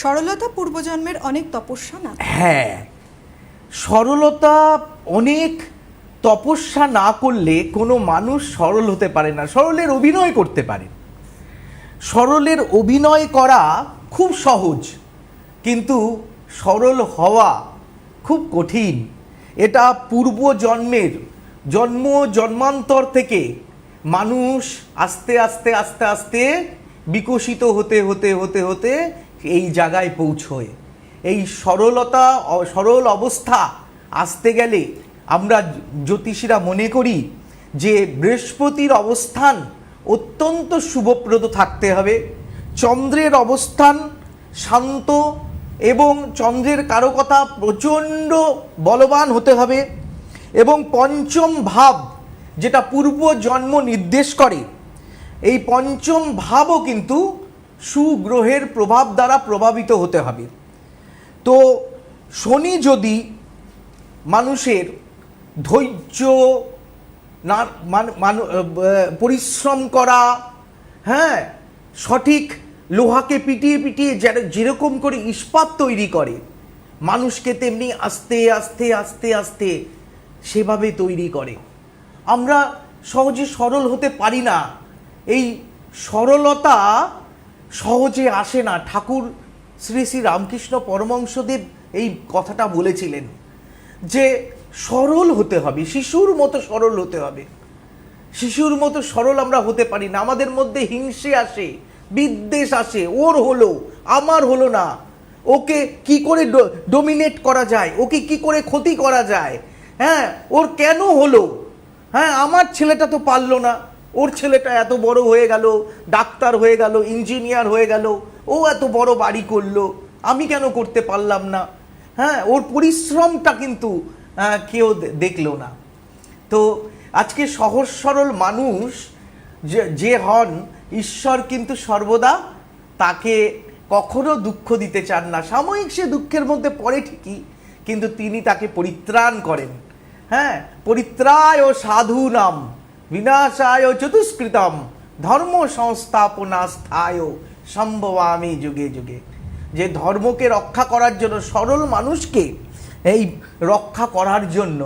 সরলতা পূর্বজন্মের অনেক তপস্যা না? হ্যাঁ, সরলতা অনেক তপস্যা না করলে কোনো মানুষ সরল হতে পারে না। সরলের অভিনয় করতে পারে, সরলের অভিনয় করা খুব সহজ, কিন্তু সরল হওয়া খুব কঠিন। এটা পূর্বজন্মের জন্মান্তর থেকে মানুষ আস্তে আস্তে আস্তে আস্তে বিকশিত হতে হতে হতে হতে এই জায়গায় পৌঁছয়। এই সরল অবস্থা আসতে গেলে আমরা জ্যোতিষীরা মনে করি যে বৃহস্পতির অবস্থান অত্যন্ত শুভপ্রদ থাকতে হবে, চন্দ্রের অবস্থান শান্ত এবং চন্দ্রের কারকতা প্রচণ্ড বলবান হতে হবে, এবং পঞ্চম ভাব যেটা পূর্বজন্ম নির্দেশ করে, এই পঞ্চম ভাবও কিন্তু সুগ্রহের প্রভাব দ্বারা প্রভাবিত হতে হবে। তো শনি যদি মানুষের ধৈর্য না পরিশ্রম করা, হ্যাঁ, সঠিক লোহাকে পিটিয়ে পিটিয়ে যেরকম করে ইস্পাত তৈরি করে, মানুষকে তেমনি আস্তে আস্তে আস্তে আস্তে সেভাবে তৈরি করে। আমরা সহজে সরল হতে পারি না। এই সরলতা সহজে আসে না। ঠাকুর শ্রী শ্রী রামকৃষ্ণ পরমহংসদেব এই কথাটা বলেছিলেন যে সরল হতে হবে, শিশুর মতো সরল হতে হবে। শিশুর মতো সরল আমরা হতে পারি না। আমাদের মধ্যে হিংসে আসে, বিদ্বেষ আসে, ওর হলো আমার হলো না, ওকে কি করে ডোমিনেট করা যায়, ওকে কি করে ক্ষতি করা যায়, হ্যাঁ, ওর কেন হলো, হ্যাঁ, আমার ছেলেটা তো পারলো না, ওর ছেলেটা এত বড় হয়ে গেল, ডাক্তার হয়ে গেল, ইঞ্জিনিয়ার হয়ে গেল, ও এত বড় বাড়ি করলো, আমি কেন করতে পারলাম না, হ্যাঁ, ওর পরিশ্রমটা কিন্তু কেউ দেখলো না। তো আজকে সহজ সরল মানুষ যে হন, ঈশ্বর কিন্তু সর্বদা তাকে কখনো দুঃখ দিতে চান না। সাময়িক সে দুঃখের মধ্যে পড়ে ঠিকই, কিন্তু তিনি তাকে পরিত্রাণ করেন। হ্যাঁ, পরিত্রায় সাধূনাম বিনাশায় চতুষ্কৃতম ধর্ম সংস্থাপনাস্থায় সম্ভবামি যুগে যুগে। যে ধর্মকে রক্ষা করার জন্য, সরল মানুষকে এই রক্ষা করার জন্য